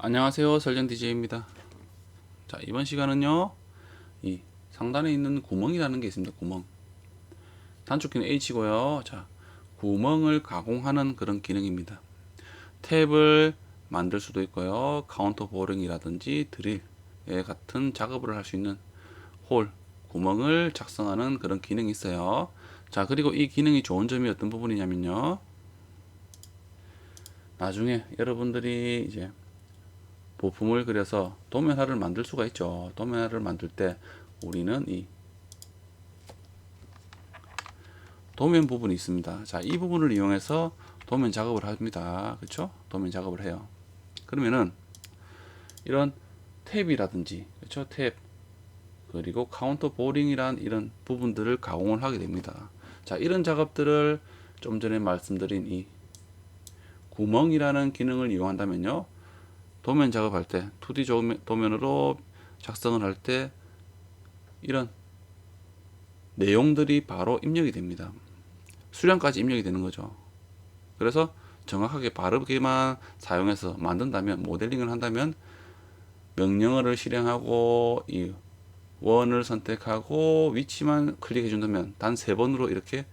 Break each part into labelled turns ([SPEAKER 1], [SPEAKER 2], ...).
[SPEAKER 1] 안녕하세요, 설정 DJ입니다. 자, 이번 시간은요, 이 상단에 있는 구멍이라는 게 있습니다. 구멍. 단축키는 H고요. 자, 구멍을 가공하는 그런 기능입니다. 탭을 만들 수도 있고요. 카운터 보링이라든지 드릴 같은 작업을 할 수 있는 홀, 구멍을 작성하는 그런 기능이 있어요. 자, 그리고 이 기능이 좋은 점이 어떤 부분이냐면요. 나중에 여러분들이 이제 부품을 그려서 도면화를 만들 수가 있죠. 도면화를 만들 때 우리는 이 도면 부분이 있습니다. 자, 이 부분을 이용해서 도면 작업을 합니다. 그렇죠? 도면 작업을 해요. 그러면은 이런 탭이라든지, 그렇죠? 탭, 그리고 카운터 보링이란 이런 부분들을 가공을 하게 됩니다. 자, 이런 작업들을 좀 전에 말씀드린 이 구멍이라는 기능을 이용한다면요, 도면 작업할 때 2D 도면으로 작성을 할 때 이런 내용들이 바로 입력이 됩니다. 수량까지 입력이 되는 거죠. 그래서 정확하게 바르게만 사용해서 만든다면, 모델링을 한다면 명령어를 실행하고 이 원을 선택하고 위치만 클릭해 준다면 단 3번으로 이렇게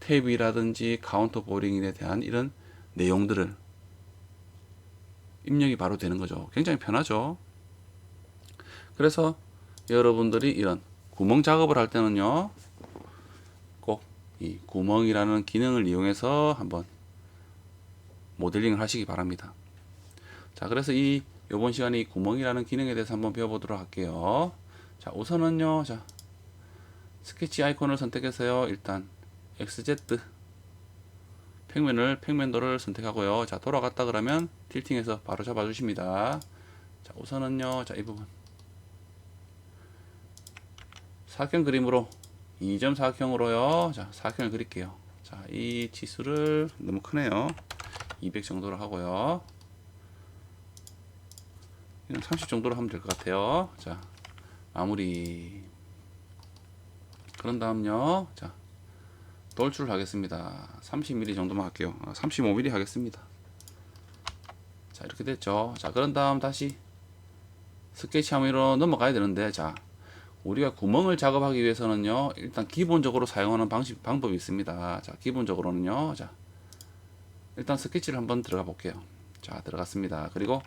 [SPEAKER 1] 탭이라든지 카운터 보링에 대한 이런 내용들을 입력이 바로 되는 거죠. 굉장히 편하죠. 그래서 여러분들이 이런 구멍 작업을 할 때는요, 꼭 이 구멍이라는 기능을 이용해서 한번 모델링을 하시기 바랍니다. 자, 그래서 이번 시간에 이 구멍이라는 기능에 대해서 한번 배워보도록 할게요. 자, 우선은요, 자, 스케치 아이콘을 선택해서요, 일단 XZ 평면도를 선택하고요. 자, 돌아갔다 그러면 틸팅해서 바로 잡아 주십니다. 자, 우선은요, 자, 이 부분 사각형 그림으로 2점 사각형으로요. 자, 사각형을 그릴게요. 자, 이 치수를 너무 크네요. 200 정도로 하고요. 이건 30 정도로 하면 될 것 같아요. 자, 마무리. 그런 다음요. 자, 돌출을 하겠습니다. 30mm 정도만 할게요. 35mm 하겠습니다. 자, 이렇게 됐죠. 자, 그런 다음 다시 스케치 화면으로 넘어가야 되는데, 자, 우리가 구멍을 작업하기 위해서는요, 일단 기본적으로 사용하는 방법이 있습니다. 자, 기본적으로는요, 자, 일단 스케치를 한번 들어가 볼게요. 자, 들어갔습니다. 그리고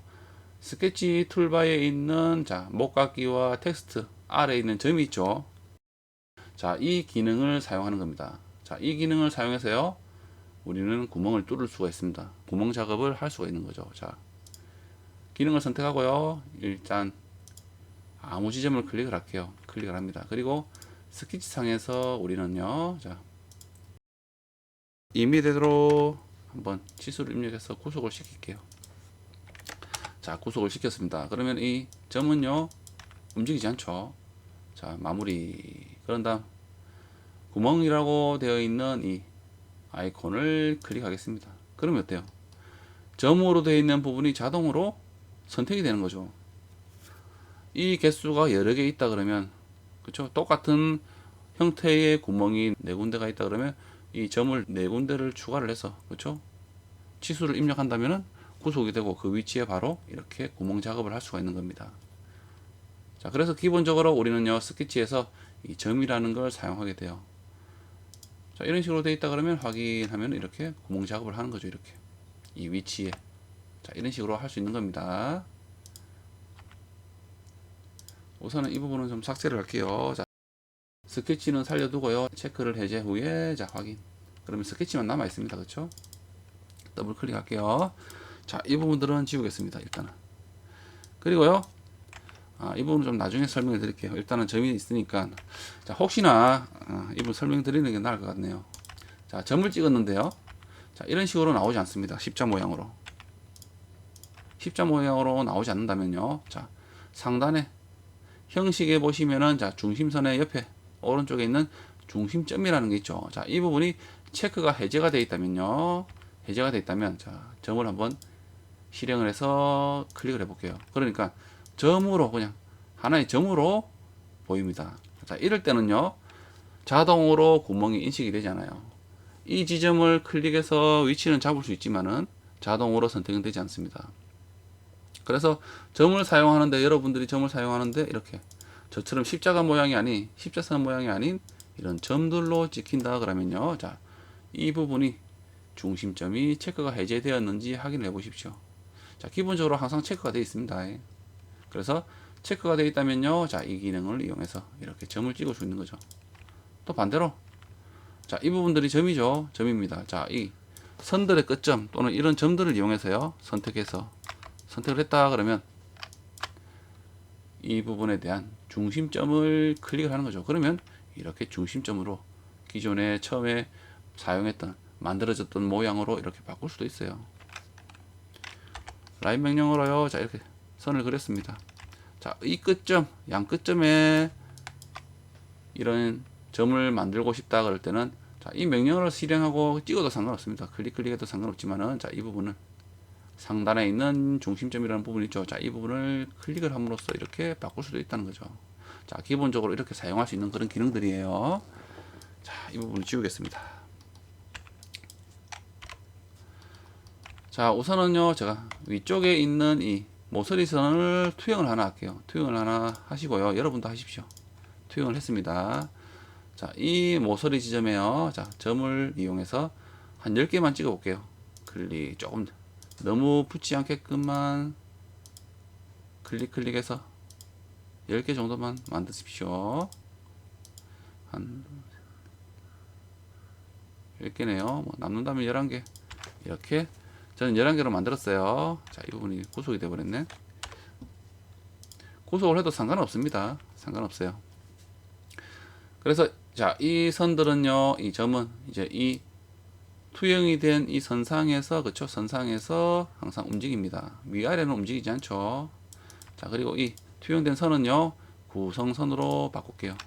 [SPEAKER 1] 스케치 툴바에 있는, 자, 목깎이와 텍스트 아래에 있는 점이 있죠. 자, 이 기능을 사용하는 겁니다. 자, 이 기능을 사용해서요, 우리는 구멍을 뚫을 수가 있습니다. 구멍 작업을 할 수가 있는 거죠. 자, 기능을 선택하고요, 일단 아무 지점을 클릭을 할게요. 클릭을 합니다. 그리고 스케치상에서 우리는요, 자, 2mm대로 한번 치수를 입력해서 구속을 시킬게요. 자, 구속을 시켰습니다. 그러면 이 점은요, 움직이지 않죠. 자, 마무리. 그런 다음 구멍이라고 되어 있는 이 아이콘을 클릭하겠습니다. 그러면 어때요? 점으로 되어 있는 부분이 자동으로 선택이 되는 거죠. 이 개수가 여러 개 있다 그러면, 그렇죠? 똑같은 형태의 구멍이 4군데가 있다 그러면 이 점을 4군데를 추가를 해서, 그렇죠? 치수를 입력한다면은 구속이 되고 그 위치에 바로 이렇게 구멍 작업을 할 수가 있는 겁니다. 자, 그래서 기본적으로 우리는요, 스케치에서 이 점이라는 걸 사용하게 돼요. 자, 이런 식으로 되어 있다 그러면 확인하면 이렇게 구멍 작업을 하는 거죠. 이렇게 이 위치에. 자, 이런 식으로 할 수 있는 겁니다. 우선은 이 부분은 좀 삭제를 할게요. 자, 스케치는 살려두고요, 체크를 해제 후에, 자, 확인. 그러면 스케치만 남아 있습니다. 그렇죠? 더블 클릭할게요. 자, 이 부분들은 지우겠습니다. 일단은. 그리고요, 이 부분은 좀 나중에 설명을 드릴게요. 일단은 점이 있으니까, 자, 혹시나 이 부분 설명드리는 게 나을 것 같네요. 자, 점을 찍었는데요, 자, 이런 식으로 나오지 않습니다. 십자 모양으로 나오지 않는다면요, 자, 상단에 형식에 보시면은, 자, 중심선의 옆에 오른쪽에 있는 중심점이라는 게 있죠. 자, 이 부분이 체크가 해제가 되어 있다면요, 자, 점을 한번 실행을 해서 클릭을 해 볼게요. 그러니까 점으로, 그냥 하나의 점으로 보입니다. 자, 이럴 때는요, 자동으로 구멍이 인식이 되잖아요. 이 지점을 클릭해서 위치는 잡을 수 있지만은 자동으로 선택은 되지 않습니다. 그래서 점을 사용하는데, 여러분들이 점을 사용하는데 이렇게 저처럼 십자가 모양이 아닌, 십자선 모양이 아닌 이런 점들로 찍힌다 그러면요, 자, 이 부분이 중심점이 체크가 해제되었는지 확인을 해 보십시오. 자, 기본적으로 항상 체크가 되어 있습니다. 그래서 체크가 되어 있다면요, 자, 이 기능을 이용해서 이렇게 점을 찍을 수 있는 거죠. 또 반대로, 자, 이 부분들이 점이죠. 점입니다. 자, 이 선들의 끝점 또는 이런 점들을 이용해서요, 선택을 했다 그러면 이 부분에 대한 중심점을 클릭을 하는 거죠. 그러면 이렇게 중심점으로 기존에 처음에 사용했던, 만들어졌던 모양으로 이렇게 바꿀 수도 있어요. 라인 명령으로요, 자, 이렇게 선을 그렸습니다. 자, 이 끝점, 양 끝점에 이런 점을 만들고 싶다 그럴 때는, 자, 이 명령어를 실행하고 찍어도 상관없습니다. 클릭해도 상관없지만은, 자, 이 부분은 상단에 있는 중심점이라는 부분이 있죠. 자, 이 부분을 클릭을 함으로써 이렇게 바꿀 수도 있다는 거죠. 자, 기본적으로 이렇게 사용할 수 있는 그런 기능들이에요. 자, 이 부분을 지우겠습니다. 자, 우선은요, 제가 위쪽에 있는 이 모서리 선을 투영을 하나 할게요. 투영을 하나 하시고요. 여러분도 하십시오. 투영을 했습니다. 자, 이 모서리 지점에요, 자, 점을 이용해서 한 10개만 찍어 볼게요. 클릭, 조금 너무 붙지 않게끔만 클릭해서 10개 정도만 만드십시오. 한 10개네요. 뭐 남는다면 11개. 이렇게 저는 11개로 만들었어요. 자, 이 부분이 구속이 되어 버렸네. 구속을 해도 상관없습니다. 상관없어요. 그래서, 자, 이 선들은요, 이 점은 이제 이 투영이 된 이 선상에서, 그쵸? 선상에서 항상 움직입니다. 위아래는 움직이지 않죠. 자, 그리고 이 투영된 선은요, 구성선으로 바꿀게요.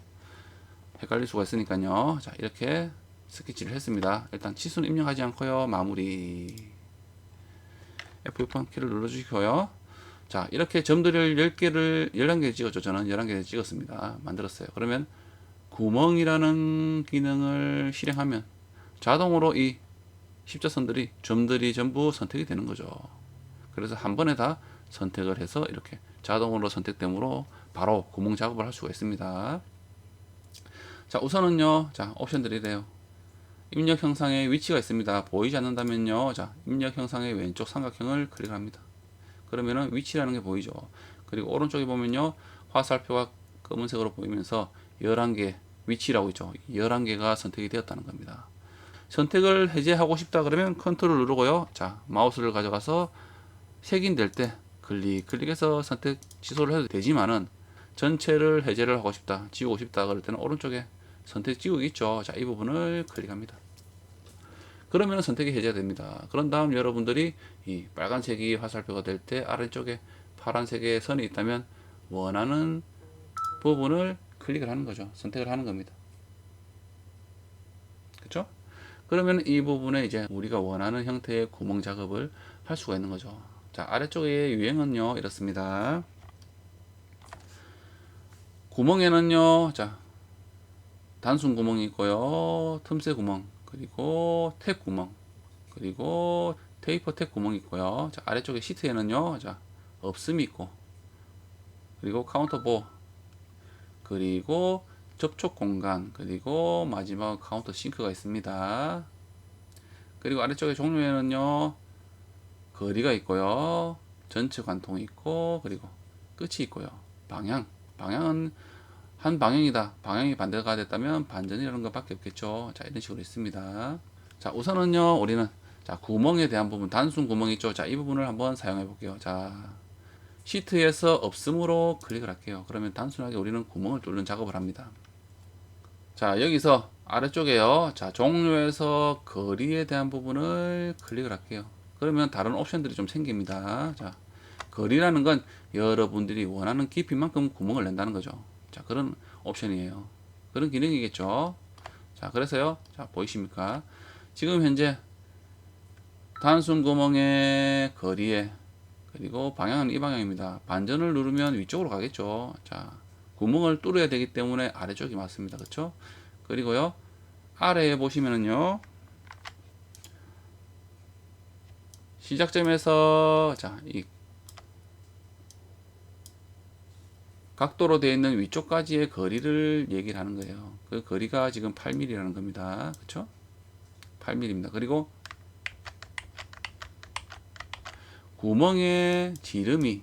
[SPEAKER 1] 헷갈릴 수가 있으니까요. 자, 이렇게 스케치를 했습니다. 일단 치수는 입력하지 않고요, 마무리. F6번 키를 눌러주시고요. 자, 이렇게 점들을 10개를 11개 찍었죠. 저는 11개 찍었습니다. 만들었어요. 그러면 구멍이라는 기능을 실행하면 자동으로 이 십자선들이, 점들이 전부 선택이 되는 거죠. 그래서 한 번에 다 선택을 해서 이렇게 자동으로 선택되므로 바로 구멍 작업을 할 수가 있습니다. 자, 우선은요, 자, 옵션들이래요. 입력 형상의 위치가 있습니다. 보이지 않는다면요, 자, 입력 형상의 왼쪽 삼각형을 클릭합니다. 그러면은 위치라는 게 보이죠. 그리고 오른쪽에 보면요, 화살표가 검은색으로 보이면서 11개 위치라고 있죠. 11개가 선택이 되었다는 겁니다. 선택을 해제하고 싶다 그러면 컨트롤 누르고요, 자, 마우스를 가져가서 색인될 때 클릭해서 선택 취소를 해도 되지만은, 전체를 해제를 하고 싶다, 지우고 싶다 그럴 때는 오른쪽에 선택 지우기 있죠. 자, 이 부분을 클릭합니다. 그러면 선택이 해제됩니다. 그런 다음 여러분들이 이 빨간색이 화살표가 될 때 아래쪽에 파란색의 선이 있다면 원하는 부분을 클릭을 하는 거죠. 선택을 하는 겁니다. 그렇죠? 그러면 이 부분에 이제 우리가 원하는 형태의 구멍 작업을 할 수가 있는 거죠. 자, 아래쪽의 유형은요, 이렇습니다. 구멍에는요, 자, 단순 구멍이 있고요, 틈새 구멍, 그리고 탭 구멍, 그리고 테이퍼 탭 구멍이 있고요. 자, 아래쪽에 시트에는요, 자, 없음이 있고, 그리고 카운터 보, 그리고 접촉 공간, 그리고 마지막 카운터 싱크가 있습니다. 그리고 아래쪽에 종류에는요, 거리가 있고요, 전체 관통이 있고, 그리고 끝이 있고요. 방향은 한 방향이다, 방향이 반대가 됐다면 반전이라는 것밖에 없겠죠. 자, 이런 식으로 있습니다. 자, 우선은요, 우리는, 자, 구멍에 대한 부분, 단순 구멍 있죠. 자, 이 부분을 한번 사용해 볼게요. 자, 시트에서 없음으로 클릭을 할게요. 그러면 단순하게 우리는 구멍을 뚫는 작업을 합니다. 자, 여기서 아래쪽에요, 자, 종료에서 거리에 대한 부분을 클릭을 할게요. 그러면 다른 옵션들이 좀 생깁니다. 자, 거리라는 건 여러분들이 원하는 깊이만큼 구멍을 낸다는 거죠. 자, 그런 옵션이에요. 그런 기능이겠죠. 자, 그래서요, 자, 보이십니까? 지금 현재 단순 구멍의 거리에, 그리고 방향은 이 방향입니다. 반전을 누르면 위쪽으로 가겠죠. 자, 구멍을 뚫어야 되기 때문에 아래쪽이 맞습니다. 그렇죠? 그리고요, 아래에 보시면은요, 시작점에서, 자, 이 각도로 되어 있는 위쪽까지의 거리를 얘기를 하는 거예요. 그 거리가 지금 8mm라는 겁니다. 그쵸? 8mm입니다. 그리고 구멍의 지름이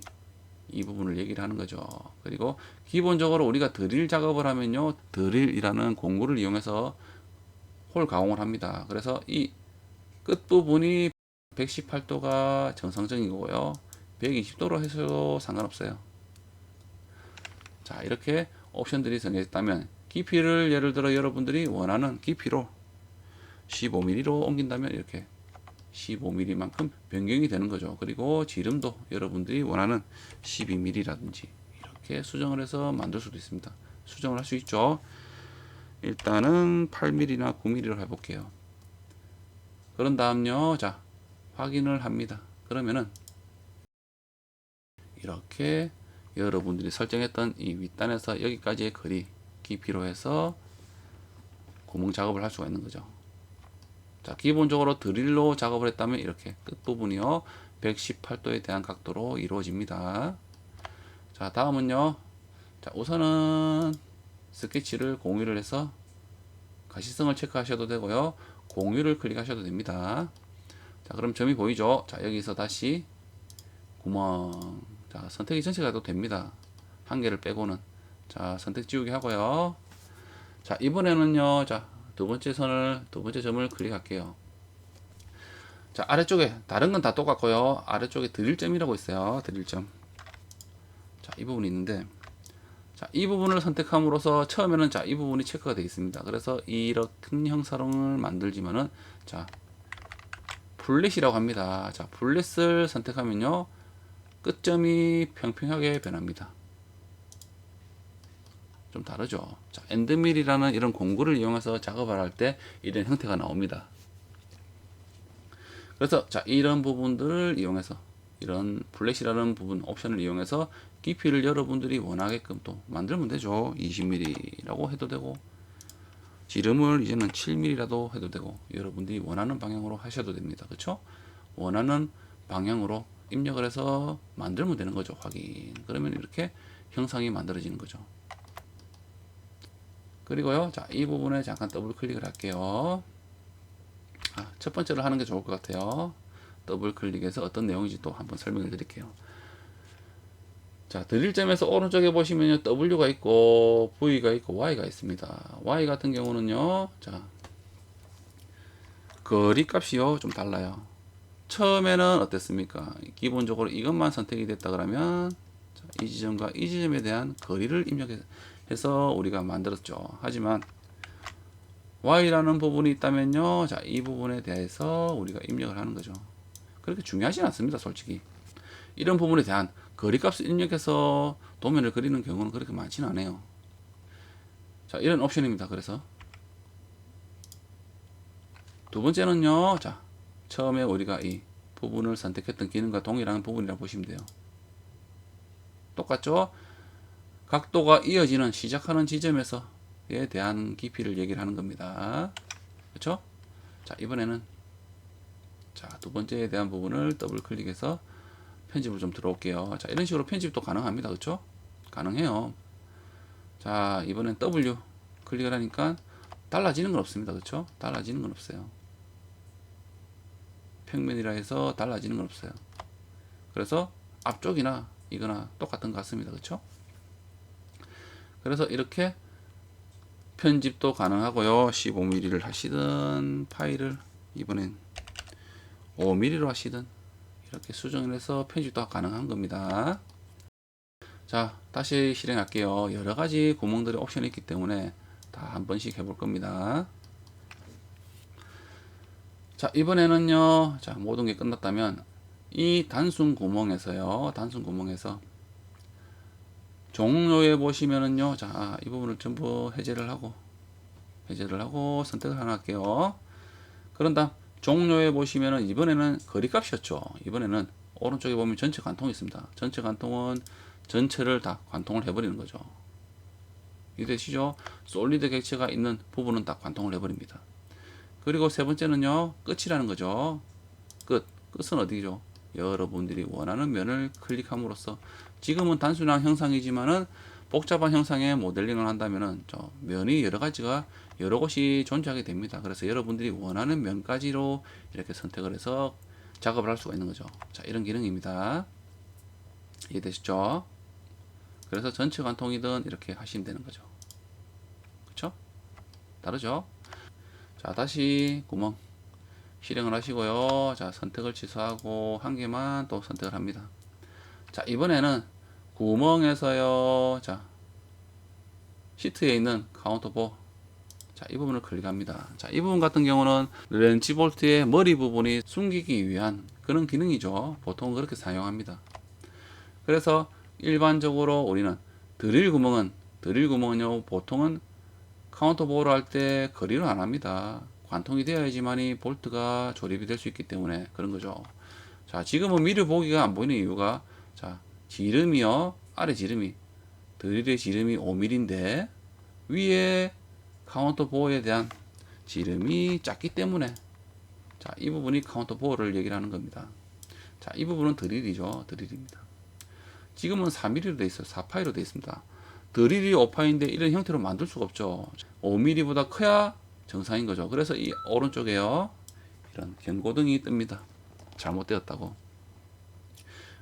[SPEAKER 1] 이 부분을 얘기를 하는 거죠. 그리고 기본적으로 우리가 드릴 작업을 하면요, 드릴이라는 공구를 이용해서 홀 가공을 합니다. 그래서 이 끝부분이 118도가 정상적인 거고요, 120도로 해서 상관없어요. 자, 이렇게 옵션들이 정해졌다면 깊이를 예를 들어 여러분들이 원하는 깊이로 15mm로 옮긴다면 이렇게 15mm만큼 변경이 되는 거죠. 그리고 지름도 여러분들이 원하는 12mm라든지 이렇게 수정을 해서 만들 수도 있습니다. 수정을 할 수 있죠. 일단은 8mm나 9mm로 해볼게요. 그런 다음요, 자, 확인을 합니다. 그러면은 이렇게 여러분들이 설정했던 이 윗단에서 여기까지의 거리 깊이로 해서 구멍 작업을 할 수가 있는 거죠. 자, 기본적으로 드릴로 작업을 했다면 이렇게 끝부분이요 118도에 대한 각도로 이루어집니다. 자, 다음은요, 자, 우선은 스케치를 공유를 해서 가시성을 체크하셔도 되고요, 공유를 클릭하셔도 됩니다. 자, 그럼 점이 보이죠? 자, 여기서 다시 구멍, 자, 선택이 전체가 도 됩니다. 한 개를 빼고는. 자, 선택 지우기 하고요. 자, 이번에는요, 자, 두 번째 점을 클릭할게요. 자, 아래쪽에 다른 건 다 똑같고요, 아래쪽에 드릴점이라고 있어요. 드릴점. 자, 이 부분이 있는데, 자, 이 부분을 선택함으로써 처음에는 자, 이 부분이 체크가 되어 있습니다. 그래서 이렇게 형상을 만들지만은, 자, 플랫이라고 합니다. 자, 플랫을 선택하면요, 끝점이 평평하게 변합니다. 좀 다르죠. 자, 엔드밀이라는 이런 공구를 이용해서 작업을 할 때 이런 형태가 나옵니다. 그래서 자, 이런 부분들을 이용해서, 이런 플랫이라는 부분 옵션을 이용해서 깊이를 여러분들이 원하게끔 또 만들면 되죠. 20mm라고 해도 되고, 지름을 이제는 7mm라도 해도 되고, 여러분들이 원하는 방향으로 하셔도 됩니다. 그렇죠? 원하는 방향으로 입력을 해서 만들면 되는 거죠. 확인. 그러면 이렇게 형상이 만들어지는 거죠. 그리고요, 자, 이 부분에 잠깐 더블 클릭을 할게요. 첫 번째로 하는 게 좋을 것 같아요. 더블 클릭해서 어떤 내용인지 또 한번 설명을 드릴게요. 자, 드릴점에서 오른쪽에 보시면요, W가 있고 V가 있고 Y가 있습니다. Y 같은 경우는요, 자, 거리 값이요 좀 달라요. 처음에는 어땠습니까? 기본적으로 이것만 선택이 됐다 그러면, 자, 이 지점과 이 지점에 대한 거리를 입력해서 우리가 만들었죠. 하지만 Y라는 부분이 있다면요, 자, 이 부분에 대해서 우리가 입력을 하는 거죠. 그렇게 중요하진 않습니다, 솔직히. 이런 부분에 대한 거리값을 입력해서 도면을 그리는 경우는 그렇게 많지는 않아요. 자, 이런 옵션입니다. 그래서 두 번째는요, 자, 처음에 우리가 이 부분을 선택했던 기능과 동일한 부분이라고 보시면 돼요. 똑같죠? 각도가 이어지는 시작하는 지점에서에 대한 깊이를 얘기를 하는 겁니다. 그렇죠? 자, 이번에는 자, 두 번째에 대한 부분을 더블 클릭해서 편집을 좀 들어올게요. 자, 이런 식으로 편집도 가능합니다. 그렇죠? 가능해요. 자, 이번엔 W 클릭을 하니까 달라지는 건 없습니다. 그렇죠? 달라지는 건 없어요. 평면이라 해서 달라지는 건 없어요. 그래서 앞쪽이나 이거나 똑같은 것 같습니다. 그렇죠? 그래서 이렇게 편집도 가능하고요. 15mm를 하시든 파일을 이번엔 5mm로 하시든 이렇게 수정을 해서 편집도 가능한 겁니다. 자, 다시 실행할게요. 여러가지 구멍들의 옵션이 있기 때문에 다 한 번씩 해볼 겁니다. 자, 이번에는요, 자, 모든 게 끝났다면 이 단순 구멍에서요, 단순 구멍에서 종료에 보시면은요, 자, 이 부분을 전부 해제를 하고 선택을 하나 할게요. 그런 다음 종료에 보시면은 이번에는 거리값이었죠. 이번에는 오른쪽에 보면 전체 관통이 있습니다. 전체 관통은 전체를 다 관통을 해버리는 거죠. 이해되시죠? 솔리드 객체가 있는 부분은 다 관통을 해버립니다. 그리고 세 번째는요, 끝이라는 거죠. 끝은 어디죠? 여러분들이 원하는 면을 클릭함으로써 지금은 단순한 형상이지만은 복잡한 형상의 모델링을 한다면은 저 면이 여러 곳이 존재하게 됩니다. 그래서 여러분들이 원하는 면까지로 이렇게 선택을 해서 작업을 할 수가 있는 거죠. 자, 이런 기능입니다. 이해되시죠? 그래서 전체 관통이든 이렇게 하시면 되는 거죠. 그쵸? 다르죠? 자, 다시 구멍 실행을 하시고요. 자, 선택을 취소하고 한 개만 또 선택을 합니다. 자, 이번에는 구멍에서요. 자, 시트에 있는 카운터 보. 자, 이 부분을 클릭합니다. 자, 이 부분 같은 경우는 렌치 볼트의 머리 부분이 숨기기 위한 그런 기능이죠. 보통 그렇게 사용합니다. 그래서 일반적으로 우리는 드릴 구멍은요, 보통은 카운터 보호를 할 때 거리를 안 합니다. 관통이 되어야지만이 볼트가 조립이 될 수 있기 때문에 그런 거죠. 자, 지금은 미리 보기가 안 보이는 이유가, 자, 지름이요, 아래 지름이, 드릴의 지름이 5mm인데, 위에 카운터 보호에 대한 지름이 작기 때문에, 자, 이 부분이 카운터 보호를 얘기를 하는 겁니다. 자, 이 부분은 드릴이죠. 드릴입니다. 지금은 4mm로 되어 있어요. 4파이로 되어 있습니다. 드릴이 5파인데 이런 형태로 만들 수가 없죠. 5mm보다 커야 정상인 거죠. 그래서 이 오른쪽에요, 이런 경고등이 뜹니다. 잘못되었다고.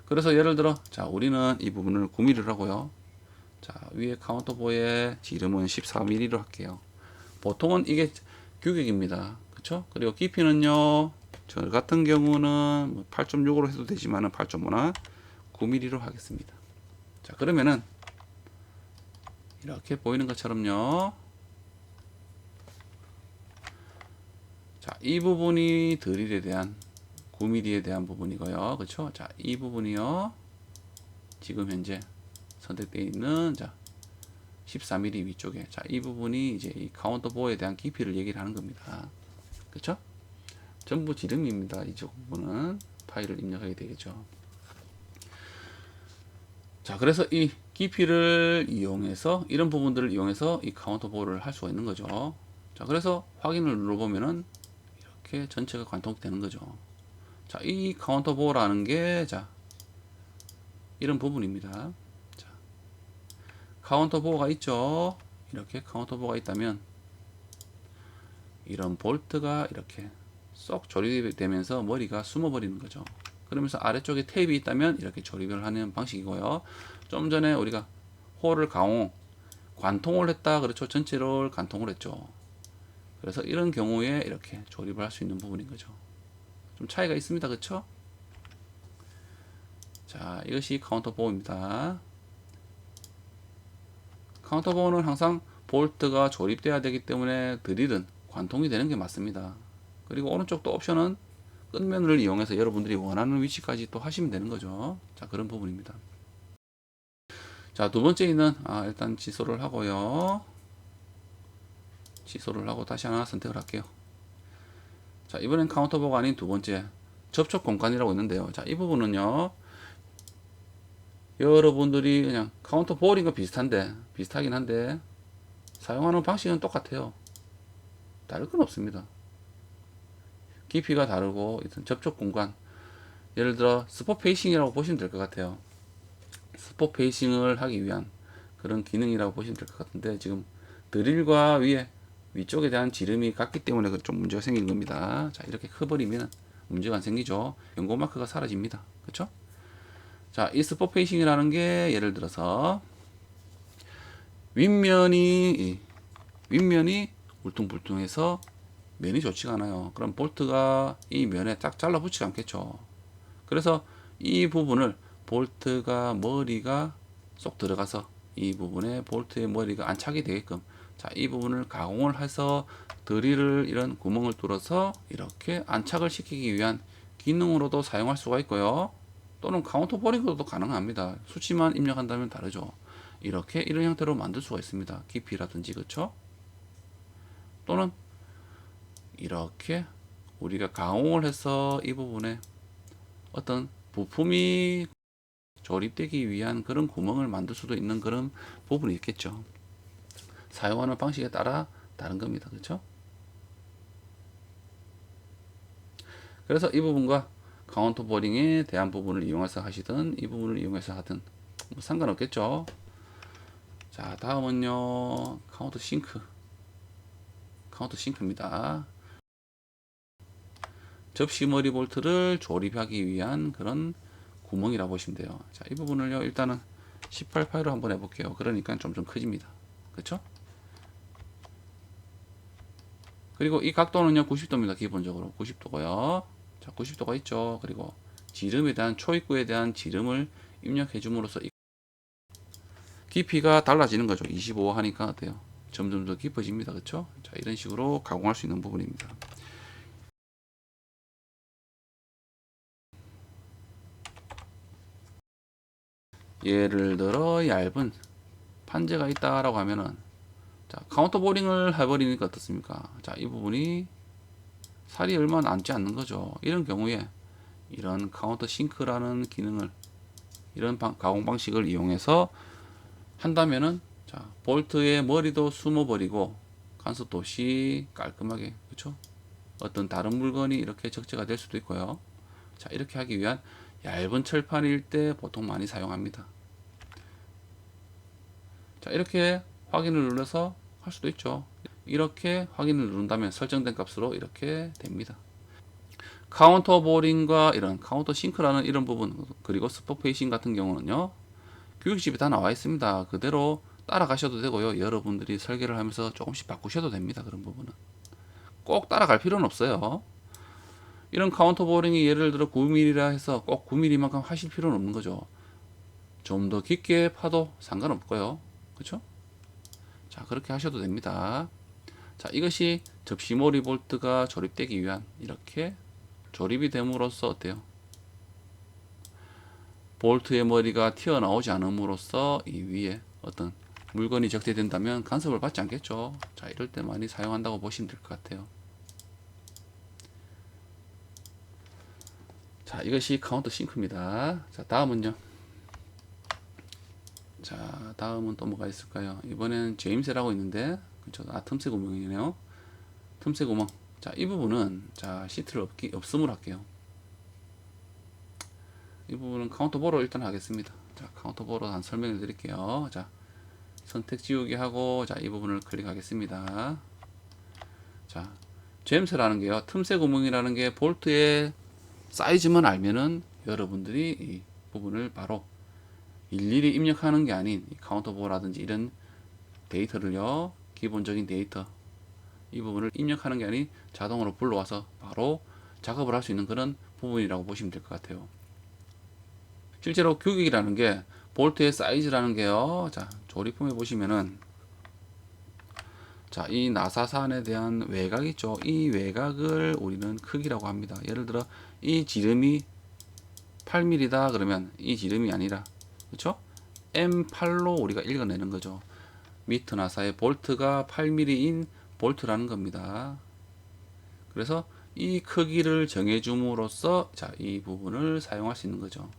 [SPEAKER 1] 그래서 예를 들어, 자, 우리는 이 부분을 9mm를 하고요. 자, 위에 카운터 보의 지름은 14mm로 할게요. 보통은 이게 규격입니다. 그쵸? 그리고 깊이는요, 저 같은 경우는 8.6으로 해도 되지만은 8.5나 9mm로 하겠습니다. 자, 그러면은 이렇게 보이는 것처럼요. 자, 이 부분이 드릴에 대한 9mm에 대한 부분이고요. 그렇죠? 자, 이 부분이요. 지금 현재 선택되어 있는, 자, 14mm 위쪽에, 자, 이 부분이 이제 이 카운터 보호에 대한 깊이를 얘기를 하는 겁니다. 그렇죠? 전부 지름입니다. 이쪽 부분은 파일을 입력하게 되겠죠. 자, 그래서 이 깊이를 이용해서, 이런 부분들을 이용해서 이 카운터 보호를 할 수가 있는 거죠. 자, 그래서 확인을 눌러보면은 이렇게 전체가 관통이 되는 거죠. 자, 이 카운터 보호라는 게, 자, 이런 부분입니다. 자, 카운터 보호가 있죠. 이렇게 카운터 보호가 있다면 이런 볼트가 이렇게 쏙 조립이 되면서 머리가 숨어 버리는 거죠. 그러면서 아래쪽에 테이프가 있다면 이렇게 조립을 하는 방식이고요. 좀 전에 우리가 홀을 관통을 했다. 그렇죠. 전체를 관통을 했죠. 그래서 이런 경우에 이렇게 조립을 할 수 있는 부분인 거죠. 좀 차이가 있습니다. 그렇죠? 자, 이것이 카운터 보호입니다. 카운터 보호는 항상 볼트가 조립돼야 되기 때문에 드릴은 관통이 되는 게 맞습니다. 그리고 오른쪽도 옵션은 끝면을 이용해서 여러분들이 원하는 위치까지 또 하시면 되는 거죠. 자, 그런 부분입니다. 자, 두 번째는 일단 취소를 하고요. 취소를 하고 다시 하나 선택을 할게요. 자, 이번엔 카운터 보호가 아닌 두 번째 접촉 공간이라고 있는데요. 자, 이 부분은요, 여러분들이 그냥 카운터 보호링과 비슷하긴 한데 사용하는 방식은 똑같아요. 다를 건 없습니다. 깊이가 다르고 접촉 공간, 예를 들어 스포 페이싱이라고 보시면 될 것 같아요. 스포 페이싱을 하기 위한 그런 기능이라고 보시면 될 것 같은데, 지금 드릴과 위쪽에 대한 지름이 같기 때문에 좀 문제가 생긴 겁니다. 자, 이렇게 커버리면 문제가 안 생기죠. 연고 마크가 사라집니다. 그렇죠? 자, 이 스포 페이싱이라는 게 예를 들어서 윗면이 울퉁불퉁해서 면이 좋지가 않아요. 그럼 볼트가 이 면에 딱 잘라붙지 않겠죠. 그래서 이 부분을 볼트가 머리가 쏙 들어가서 이 부분에 볼트의 머리가 안착이 되게끔, 자, 이 부분을 가공을 해서 드릴을 이런 구멍을 뚫어서 이렇게 안착을 시키기 위한 기능으로도 사용할 수가 있고요. 또는 카운터 보링으로도 가능합니다. 수치만 입력한다면 다르죠. 이렇게 이런 형태로 만들 수가 있습니다. 깊이라든지, 그렇죠? 또는 이렇게 우리가 가공을 해서 이 부분에 어떤 부품이 조립되기 위한 그런 구멍을 만들 수도 있는 그런 부분이 있겠죠. 사용하는 방식에 따라 다른 겁니다. 그렇죠? 그래서 이 부분과 카운터 보링에 대한 부분을 이용해서 하시든 이 부분을 이용해서 하든 뭐 상관없겠죠. 자, 다음은요. 카운터 싱크입니다. 접시머리 볼트를 조립하기 위한 그런 구멍이라고 보시면 돼요. 자, 이 부분을요. 일단은 18파이로 한번 해볼게요. 그러니까 좀 커집니다. 그쵸? 그리고 이 각도는요. 90도입니다. 기본적으로 90도고요. 자, 90도가 있죠. 그리고 지름에 대한 초입구에 대한 지름을 입력해 줌으로써 깊이가 달라지는 거죠. 25 하니까 어때요? 점점 더 깊어집니다. 그쵸? 자, 이런 식으로 가공할 수 있는 부분입니다. 예를 들어 얇은 판재가 있다라고 하면은, 자, 카운터 보링을 해버리니까 어떻습니까? 자, 이 부분이 살이 얼마 남지 않는 거죠. 이런 경우에 이런 카운터 싱크라는 기능을, 이런 가공 방식을 이용해서 한다면은, 자, 볼트의 머리도 숨어버리고 간섭도 없이 깔끔하게, 그쵸? 어떤 다른 물건이 이렇게 적재가 될 수도 있고요. 자, 이렇게 하기 위한 얇은 철판일 때 보통 많이 사용합니다. 자, 이렇게 확인을 눌러서 할 수도 있죠. 이렇게 확인을 누른다면 설정된 값으로 이렇게 됩니다. 카운터 보링과 이런 카운터 싱크라는 이런 부분, 그리고 스포 페이싱 같은 경우는요, 교육집에 다 나와 있습니다. 그대로 따라가셔도 되고요. 여러분들이 설계를 하면서 조금씩 바꾸셔도 됩니다. 그런 부분은 꼭 따라갈 필요는 없어요. 이런 카운터 보링이 예를 들어 9mm라 해서 꼭 9mm만큼 하실 필요는 없는 거죠. 좀 더 깊게 파도 상관없고요. 그렇죠? 자, 그렇게 하셔도 됩니다. 자, 이것이 접시머리 볼트가 조립되기 위한, 이렇게 조립이 됨으로써 어때요? 볼트의 머리가 튀어나오지 않음으로써 이 위에 어떤 물건이 적재된다면 간섭을 받지 않겠죠. 자, 이럴 때 많이 사용한다고 보시면 될 것 같아요. 자, 이것이 카운터 싱크입니다. 자, 다음은요. 자, 다음은 또 뭐가 있을까요? 이번엔 제임스라고 있는데, 그쵸? 아, 틈새 구멍이네요. 틈새 구멍. 자, 이 부분은, 자, 시트를 없음으로 할게요. 이 부분은 카운터 보러 일단 하겠습니다. 자, 카운터 보러 한 설명을 드릴게요. 자, 선택 지우기 하고, 자, 이 부분을 클릭하겠습니다. 자, 제임스라는 게요, 틈새 구멍이라는 게 볼트의 사이즈만 알면은 여러분들이 이 부분을 바로 일일이 입력하는 게 아닌 카운터 보라든지 이런 데이터를요, 기본적인 데이터, 이 부분을 입력하는 게 아닌 자동으로 불러와서 바로 작업을 할 수 있는 그런 부분이라고 보시면 될 것 같아요. 실제로 규격이라는 게 볼트의 사이즈라는 게요, 자, 조립품에 보시면은, 자, 이 나사산에 대한 외곽 있죠. 이 외곽을 우리는 크기라고 합니다. 예를 들어 이 지름이 8mm다 그러면 이 지름이 아니라, 그렇죠? M8로 우리가 읽어내는 거죠. 미터 나사의 볼트가 8mm인 볼트라는 겁니다. 그래서 이 크기를 정해줌으로써, 자, 이 부분을 사용할 수 있는 거죠.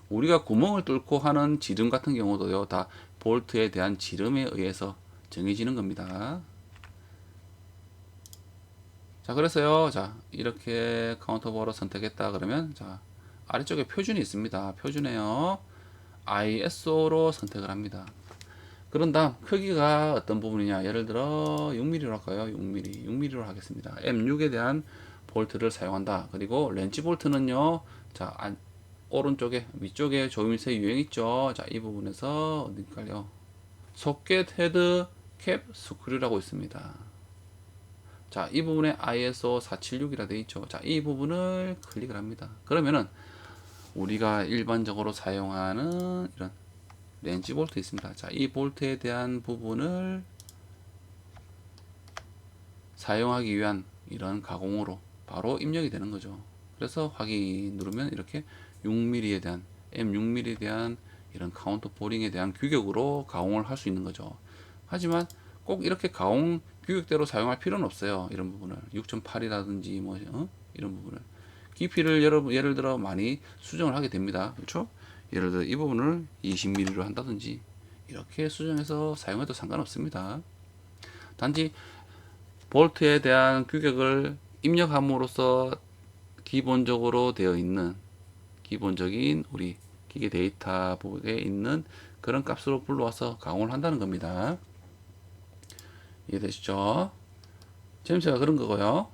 [SPEAKER 1] 우리가 구멍을 뚫고 하는 지름 같은 경우도요, 다 볼트에 대한 지름에 의해서 정해지는 겁니다. 자, 그래서요, 자, 이렇게 카운터보로 선택했다 그러면, 자, 아래쪽에 표준이 있습니다. 표준에요, ISO로 선택을 합니다. 그런 다음 크기가 어떤 부분이냐, 예를 들어 6mm로 할까요? 6mm로 하겠습니다. M6에 대한 볼트를 사용한다. 그리고 렌치 볼트는요, 자, 오른쪽에 위쪽에 조임새 유형 있죠. 자, 이 부분에서 어딜까요? 소켓 헤드 캡 스크류라고 있습니다. 자, 이 부분에 ISO 476이라 되어 있죠. 자, 이 부분을 클릭을 합니다. 그러면은 우리가 일반적으로 사용하는 이런 렌치 볼트 있습니다. 자, 이 볼트에 대한 부분을 사용하기 위한 이런 가공으로 바로 입력이 되는 거죠. 그래서 확인 누르면 이렇게 6mm에 대한, M6mm에 대한 이런 카운터 보링에 대한 규격으로 가공을 할 수 있는 거죠. 하지만 꼭 이렇게 가공 규격대로 사용할 필요는 없어요. 이런 부분을 6.8이라든지 뭐 이런 부분을 깊이를 예를 들어 많이 수정을 하게 됩니다. 그렇죠? 예를 들어 이 부분을 20mm로 한다든지 이렇게 수정해서 사용해도 상관없습니다. 단지 볼트에 대한 규격을 입력함으로써 기본적으로 되어 있는 기본적인 우리 기계 데이터북에 있는 그런 값으로 불러와서 가공을 한다는 겁니다. 이해되시죠? 제임스가 그런 거고요.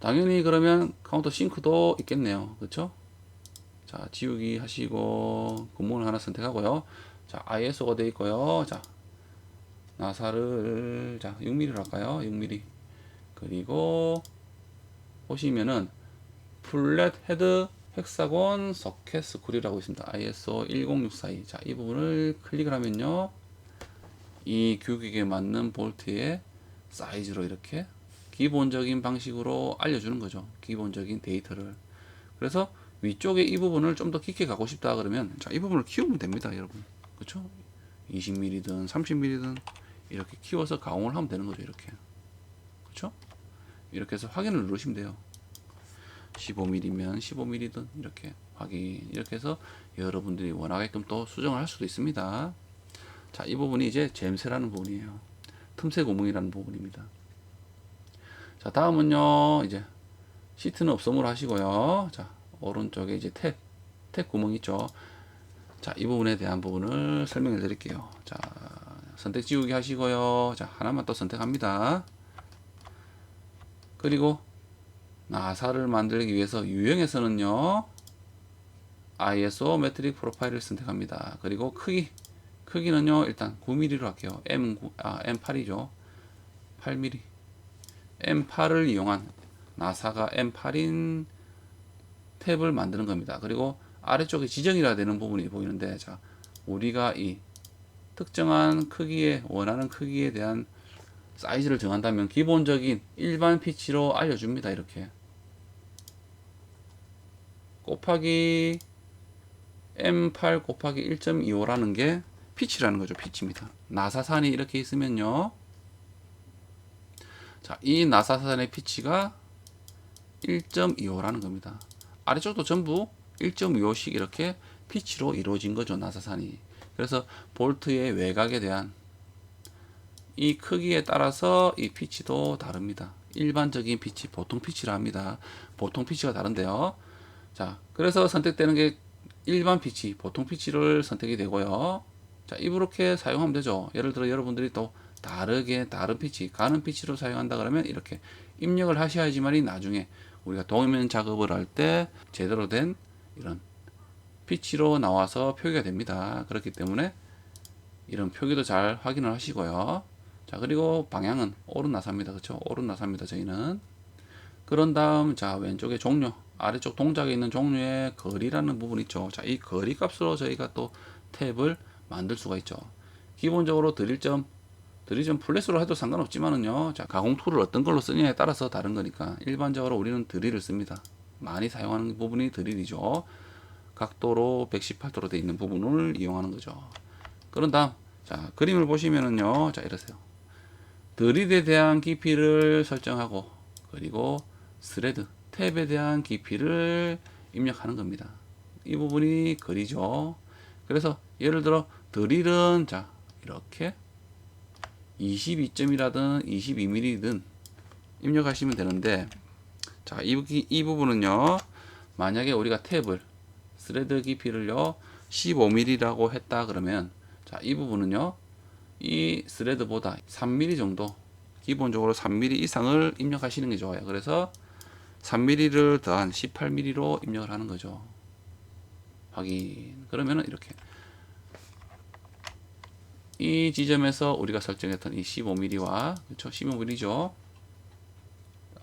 [SPEAKER 1] 당연히 그러면 카운터 싱크도 있겠네요. 그렇죠? 자, 지우기 하시고 구문을 하나 선택하고요. 자, ISO가 되어 있고요. 자, 나사를 자 6mm로 할까요? 6mm. 그리고 보시면은 플랫 헤드 헥사곤 서켓 스크류라고 있습니다. ISO 10642. 자, 이 부분을 클릭을 하면요. 이 규격에 맞는 볼트의 사이즈로 이렇게 기본적인 방식으로 알려주는 거죠. 기본적인 데이터를. 그래서 위쪽에 이 부분을 좀 더 깊게 가고 싶다 그러면 자, 이 부분을 키우면 됩니다, 여러분. 그렇죠? 20mm든 30mm든 이렇게 키워서 가공을 하면 되는 거죠, 이렇게. 그렇죠? 이렇게 해서 확인을 누르시면 돼요. 15mm면 15mm든 이렇게 확인. 이렇게 해서 여러분들이 원하게끔 또 수정을 할 수도 있습니다. 자, 이 부분이 이제 잼새라는 부분이에요. 틈새 구멍이라는 부분입니다. 자, 다음은요, 이제 시트는 없음으로 하시고요. 자, 오른쪽에 이제 탭 구멍 있죠. 자, 이 부분에 대한 부분을 설명해 드릴게요. 자, 선택 지우기 하시고요. 자, 하나만 또 선택합니다. 그리고 나사를 만들기 위해서 유형에서는요, ISO 메트릭 프로파일을 선택합니다. 그리고 크기는요, 일단 9mm로 할게요. M8이죠. 8mm. M8을 이용한 나사가 M8인 탭을 만드는 겁니다. 그리고 아래쪽에 지정이라 되는 부분이 보이는데, 자, 우리가 이 특정한 크기에, 원하는 크기에 대한 사이즈를 정한다면 기본적인 일반 피치로 알려줍니다. 이렇게 곱하기 M8 곱하기 1.25라는 게 피치라는 거죠. 피치입니다. 나사산이 이렇게 있으면요, 자, 이 나사산의 피치가 1.25라는 겁니다. 아래쪽도 전부 1.25씩 이렇게 피치로 이루어진 거죠, 나사산이. 그래서 볼트의 외곽에 대한 이 크기에 따라서 이 피치도 다릅니다. 일반적인 피치, 보통 피치라 합니다. 보통 피치가 다른데요. 자, 그래서 선택되는 게 일반 피치, 보통 피치를 선택이 되고요. 자, 이렇게 사용하면 되죠. 예를 들어 여러분들이 또 다른 피치, 가는 피치로 사용한다 그러면 이렇게 입력을 하셔야지만이 나중에 우리가 도면 작업을 할 때 제대로 된 이런 피치로 나와서 표기가 됩니다. 그렇기 때문에 이런 표기도 잘 확인을 하시고요. 자, 그리고 방향은 오른 나사입니다. 그렇죠? 오른 나사입니다. 저희는. 그런 다음, 자, 왼쪽에 종료, 아래쪽 동작에 있는 종료의 거리라는 부분 있죠. 자, 이 거리 값으로 저희가 또 탭을 만들 수가 있죠. 기본적으로 드릴점 플랫으로 해도 상관없지만은요, 자, 가공 툴을 어떤 걸로 쓰냐에 따라서 다른 거니까 일반적으로 우리는 드릴을 씁니다. 많이 사용하는 부분이 드릴이죠. 각도로 118도로 되어 있는 부분을 이용하는 거죠. 그런 다음, 자, 그림을 보시면은요, 자, 이러세요. 드릴에 대한 깊이를 설정하고, 그리고 스레드, 탭에 대한 깊이를 입력하는 겁니다. 이 부분이 거리죠. 그래서 예를 들어 드릴은 자, 이렇게 22점이라든 22mm든 입력하시면 되는데, 자, 이 부분은요, 만약에 우리가 탭을 스레드 깊이를요 15mm라고 했다 그러면, 자, 이 부분은요 이 스레드보다 3mm 정도, 기본적으로 3mm 이상을 입력하시는 게 좋아요. 그래서 3mm를 더한 18mm로 입력을 하는 거죠. 확인. 그러면은 이렇게 이 지점에서 우리가 설정했던 이 15mm와, 그렇죠? 15mm죠.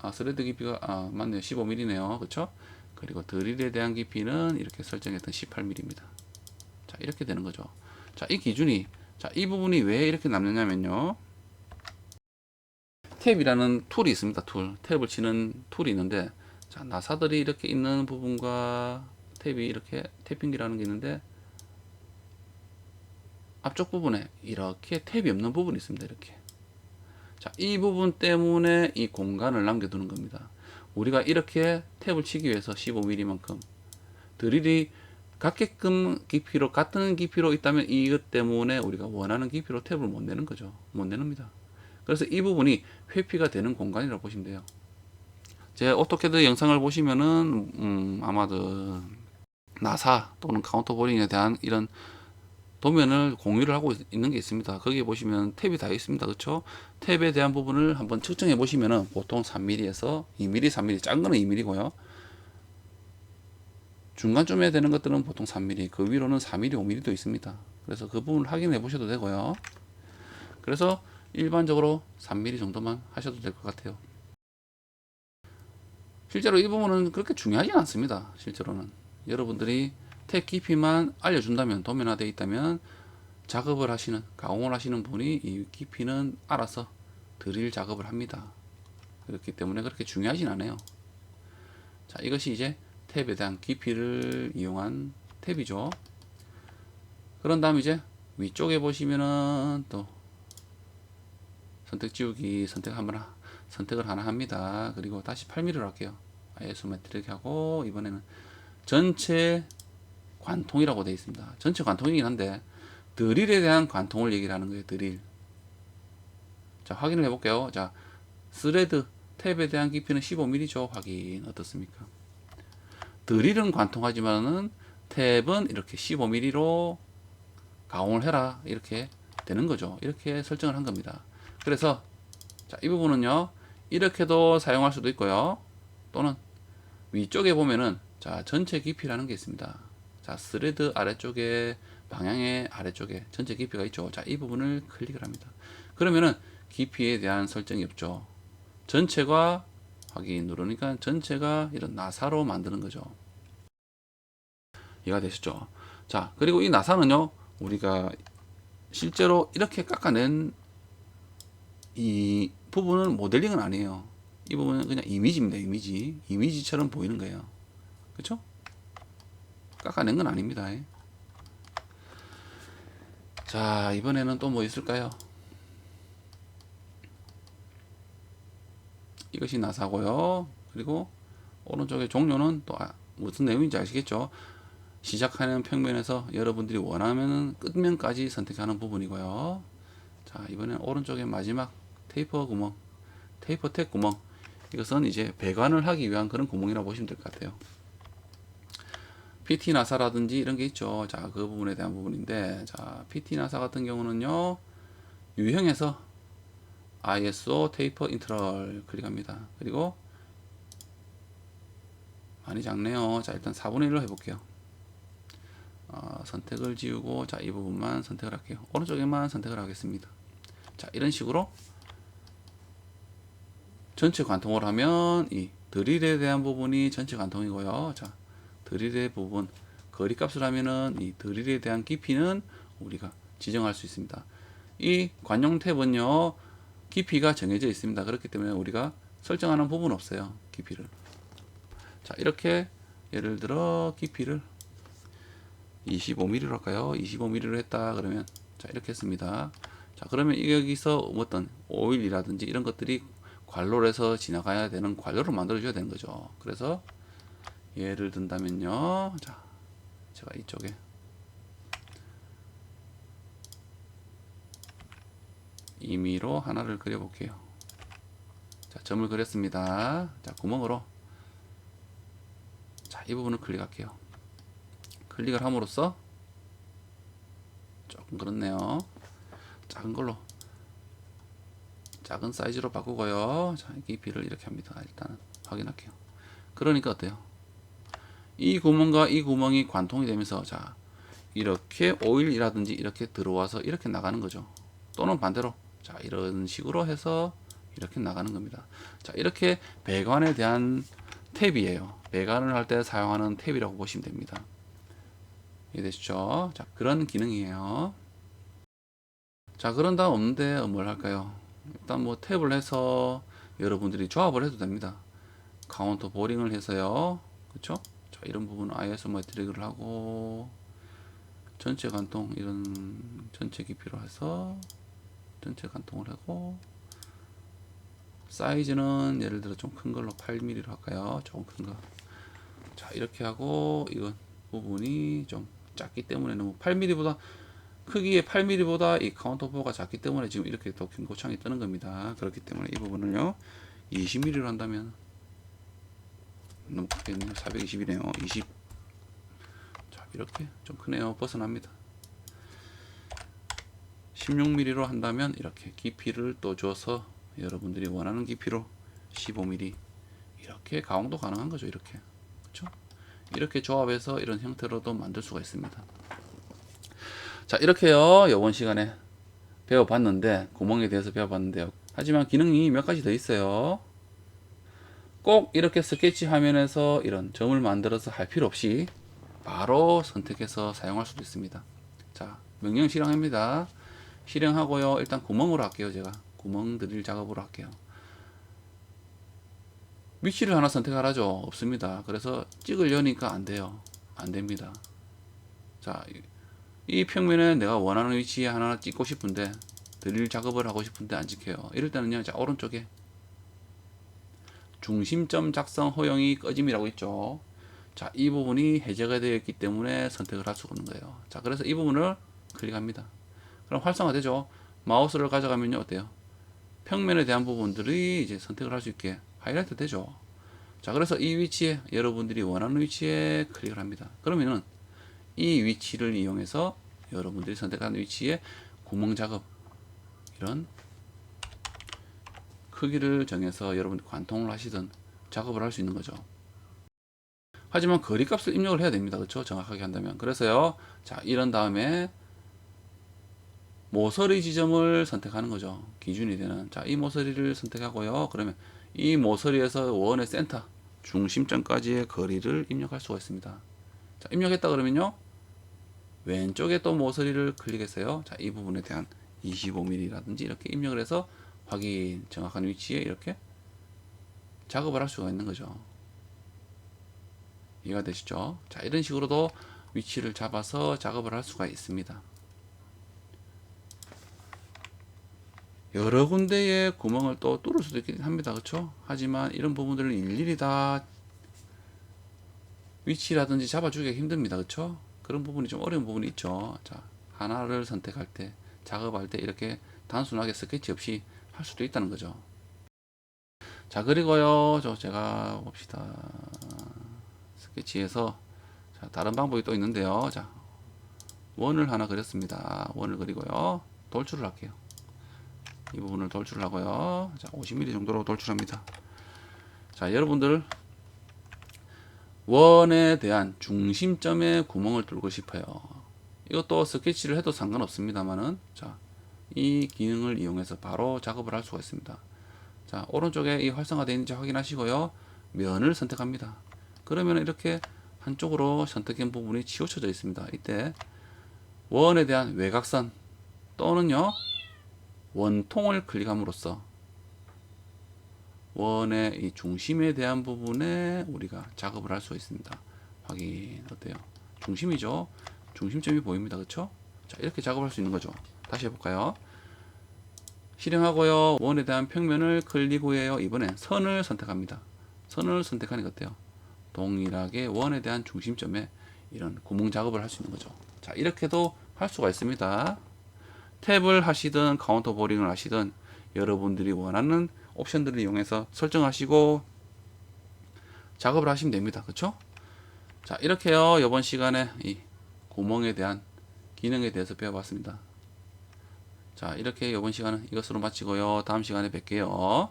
[SPEAKER 1] 아, 스레드 깊이가 맞네요. 15mm네요. 그렇죠? 그리고 드릴에 대한 깊이는 이렇게 설정했던 18mm입니다. 자, 이렇게 되는 거죠. 자, 이 기준이, 자, 이 부분이 왜 이렇게 남느냐면요, 탭이라는 툴이 있습니다. 탭을 치는 툴이 있는데, 자, 나사들이 이렇게 있는 부분과 탭이 이렇게 탭핑기라는 게 있는데, 앞쪽 부분에 이렇게 탭이 없는 부분이 있습니다. 이렇게. 자, 이 부분 때문에 이 공간을 남겨두는 겁니다. 우리가 이렇게 탭을 치기 위해서 15mm만큼 드릴이 같게끔 깊이로, 같은 깊이로 있다면 이것 때문에 우리가 원하는 깊이로 탭을 못 내는 거죠. 못 내립니다. 그래서 이 부분이 회피가 되는 공간이라고 보시면 돼요. 제 오토캐드 영상을 보시면은 아마도 나사 또는 카운터 보링에 대한 이런 도면을 공유를 하고 있는 게 있습니다. 거기에 보시면 탭이 다 있습니다. 그렇죠? 탭에 대한 부분을 한번 측정해 보시면은 보통 3mm에서 2mm, 3mm, 작은 거는 2mm고요. 중간쯤에 되는 것들은 보통 3mm, 그 위로는 4mm, 5mm도 있습니다. 그래서 그 부분을 확인해 보셔도 되고요. 그래서 일반적으로 3mm 정도만 하셔도 될 것 같아요. 실제로 이 부분은 그렇게 중요하지 않습니다. 실제로는 여러분들이 탭 깊이만 알려준다면, 도면화되어 있다면 작업을 하시는, 가공을 하시는 분이 이 깊이는 알아서 드릴 작업을 합니다. 그렇기 때문에 그렇게 중요하진 않아요. 자, 이것이 이제 탭에 대한 깊이를 이용한 탭이죠. 그런 다음 이제 위쪽에 보시면은 또 선택 지우기 선택을 하나 합니다. 그리고 다시 8mm로 할게요. 아이소메트릭 하고 이번에는 전체 관통이라고 되어 있습니다. 전체 관통이긴 한데 드릴에 대한 관통을 얘기를 하는 거예요. 드릴. 자, 확인을 해볼게요. 자, 스레드 탭에 대한 깊이는 15mm죠. 확인 어떻습니까? 드릴은 관통하지만은 탭은 이렇게 15mm로 가공을 해라 이렇게 되는 거죠. 이렇게 설정을 한 겁니다. 그래서 자, 이 부분은요 이렇게도 사용할 수도 있고요, 또는 위쪽에 보면은 자, 전체 깊이라는 게 있습니다. 자, 스레드 아래쪽에 방향의 아래쪽에 전체 깊이가 있죠. 자, 이 부분을 클릭을 합니다. 그러면은 깊이에 대한 설정이 없죠. 전체가 확인 누르니까 전체가 이런 나사로 만드는 거죠. 이해가 되셨죠? 자, 그리고 이 나사는요 우리가 실제로 이렇게 깎아낸 이 부분은 모델링은 아니에요. 이 부분은 그냥 이미지입니다. 이미지처럼 보이는 거예요. 그렇죠? 깎아낸 건 아닙니다. 자, 이번에는 또 뭐 있을까요? 이것이 나사고요. 그리고 오른쪽에 종료는 또 무슨 내용인지 아시겠죠? 시작하는 평면에서 여러분들이 원하면 끝면까지 선택하는 부분이고요. 자, 이번엔 오른쪽에 마지막 테이퍼 구멍, 테이퍼 탭 구멍. 이것은 이제 배관을 하기 위한 그런 구멍이라고 보시면 될 것 같아요. PT 나사라든지 이런 게 있죠. 자, 그 부분에 대한 부분인데, 자, PT 나사 같은 경우는요, 유형에서 ISO 테이퍼 인터럴 클릭합니다. 그리고 많이 작네요. 자, 일단 4분의 1로 해볼게요. 선택을 지우고, 자, 이 부분만 선택을 할게요. 오른쪽에만 선택을 하겠습니다. 자, 이런 식으로 전체 관통을 하면 이 드릴에 대한 부분이 전체 관통이고요. 자, 드릴의 부분 거리 값을 하면은 이 드릴에 대한 깊이는 우리가 지정할 수 있습니다. 이 관용 탭은요 깊이가 정해져 있습니다. 그렇기 때문에 우리가 설정하는 부분은 없어요. 깊이를. 자, 이렇게 예를 들어 깊이를 25mm로 할까요? 25mm로 했다 그러면 자, 이렇게 했습니다. 자, 그러면 여기서 어떤 오일이라든지 이런 것들이 관로를 해서 지나가야 되는 관로를 만들어 줘야 되는 거죠. 그래서 예를 든다면요, 자, 제가 이쪽에 임의로 하나를 그려 볼게요. 자, 점을 그렸습니다. 자, 구멍으로 자, 이 부분을 클릭할게요. 클릭을 함으로써 조금 그렇네요. 작은 걸로, 작은 사이즈로 바꾸고요. 자, 깊이를 이렇게 합니다. 일단 확인할게요. 그러니까 어때요? 이 구멍과 이 구멍이 관통이 되면서 자, 이렇게 오일이라든지 이렇게 들어와서 이렇게 나가는 거죠. 또는 반대로 자, 이런 식으로 해서 이렇게 나가는 겁니다. 자, 이렇게 배관에 대한 탭이에요. 배관을 할 때 사용하는 탭이라고 보시면 됩니다. 이해되시죠? 자, 그런 기능이에요. 자, 그런 다음 없는데 뭘 할까요? 일단 뭐 탭을 해서 여러분들이 조합을 해도 됩니다. 카운터 보링을 해서요. 그쵸? 자, 이런 부분은 ISO 매트릭을 하고 전체 관통 이런 전체 깊이로 해서 전체 관통을 하고 사이즈는 예를 들어 좀 큰 걸로 8mm로 할까요? 조금 큰 거. 자, 이렇게 하고 이건 부분이 좀 작기 때문에 너무 8mm보다 크기의 8mm보다 이 카운터보가 작기 때문에 지금 이렇게 더 긴 고창이 뜨는 겁니다. 그렇기 때문에 이 부분을요 20mm로 한다면 너무 크겠네요. 420이네요. 이렇게 좀 크네요. 벗어납니다. 16mm로 한다면 이렇게 깊이를 또 줘서 여러분들이 원하는 깊이로 15mm 이렇게 가공도 가능한 거죠. 이렇게 그렇죠? 이렇게 조합해서 이런 형태로도 만들 수가 있습니다. 자, 이렇게요. 이번 시간에 배워봤는데, 구멍에 대해서 배워봤는데요. 하지만 기능이 몇 가지 더 있어요. 꼭 이렇게 스케치 화면에서 이런 점을 만들어서 할 필요 없이 바로 선택해서 사용할 수도 있습니다. 자, 명령 실행합니다. 실행하고요. 일단 구멍으로 할게요. 제가 구멍 드릴 작업으로 할게요. 위치를 하나 선택하라죠. 없습니다. 그래서 찍으려니까 안 돼요. 안 됩니다. 자, 이 평면에 내가 원하는 위치에 하나 찍고 싶은데 드릴 작업을 하고 싶은데 안 찍혀요. 이럴 때는요. 자, 오른쪽에 중심점 작성 허용이 꺼짐이라고 있죠. 자, 이 부분이 해제가 되어 있기 때문에 선택을 할 수가 없는 거예요. 자, 그래서 이 부분을 클릭합니다. 그럼 활성화되죠. 마우스를 가져가면요. 어때요? 평면에 대한 부분들이 이제 선택을 할 수 있게 하이라이트 되죠. 자, 그래서 이 위치에 여러분들이 원하는 위치에 클릭을 합니다. 그러면은 이 위치를 이용해서 여러분들이 선택한 위치에 구멍 작업 이런 크기를 정해서 여러분들이 관통을 하시든 작업을 할 수 있는 거죠. 하지만 거리값을 입력을 해야 됩니다. 그렇죠? 정확하게 한다면. 그래서요. 자, 이런 다음에 모서리 지점을 선택하는 거죠. 기준이 되는. 자, 이 모서리를 선택하고요. 그러면 이 모서리에서 원의 센터, 중심점까지의 거리를 입력할 수가 있습니다. 자, 입력했다 그러면요. 왼쪽에 또 모서리를 클릭해서요. 자, 이 부분에 대한 25mm라든지 이렇게 입력을 해서 확인, 정확한 위치에 이렇게 작업을 할 수가 있는 거죠. 이해가 되시죠? 자, 이런 식으로도 위치를 잡아서 작업을 할 수가 있습니다. 여러 군데에 구멍을 또 뚫을 수도 있긴 합니다. 그렇죠? 하지만 이런 부분들을 일일이 다 위치라든지 잡아주기가 힘듭니다. 그렇죠? 그런 부분이 좀 어려운 부분이 있죠. 자, 하나를 선택할 때, 작업할 때 이렇게 단순하게 스케치 없이 할 수도 있다는 거죠. 자, 그리고요, 제가 봅시다. 스케치에서 자, 다른 방법이 또 있는데요. 자, 원을 하나 그렸습니다. 원을 그리고요, 돌출을 할게요. 이 부분을 돌출을 하고요. 자, 50mm 정도로 돌출합니다. 자, 여러분들 원에 대한 중심점에 구멍을 뚫고 싶어요. 이것도 스케치를 해도 상관없습니다만은, 자, 이 기능을 이용해서 바로 작업을 할 수가 있습니다. 자, 오른쪽에 이 활성화되어 있는지 확인하시고요. 면을 선택합니다. 그러면 이렇게 한쪽으로 선택한 부분이 치우쳐져 있습니다. 이때 원에 대한 외곽선 또는요 원통을 클릭함으로써 원의 이 중심에 대한 부분에 우리가 작업을 할 수 있습니다. 확인. 어때요? 중심이죠. 중심점이 보입니다. 그렇죠? 자, 이렇게 작업할 수 있는 거죠. 다시 해볼까요? 실행하고요. 원에 대한 평면을 클릭 후에요. 이번엔 선을 선택합니다. 선을 선택하니까 어때요? 동일하게 원에 대한 중심점에 이런 구멍 작업을 할 수 있는 거죠. 자, 이렇게도 할 수가 있습니다. 탭을 하시든 카운터 보링을 하시든 여러분들이 원하는 옵션들을 이용해서 설정하시고 작업을 하시면 됩니다. 그렇죠? 자, 이렇게요. 이번 시간에 이 구멍에 대한 기능에 대해서 배워봤습니다. 자, 이렇게 이번 시간은 이것으로 마치고요. 다음 시간에 뵐게요.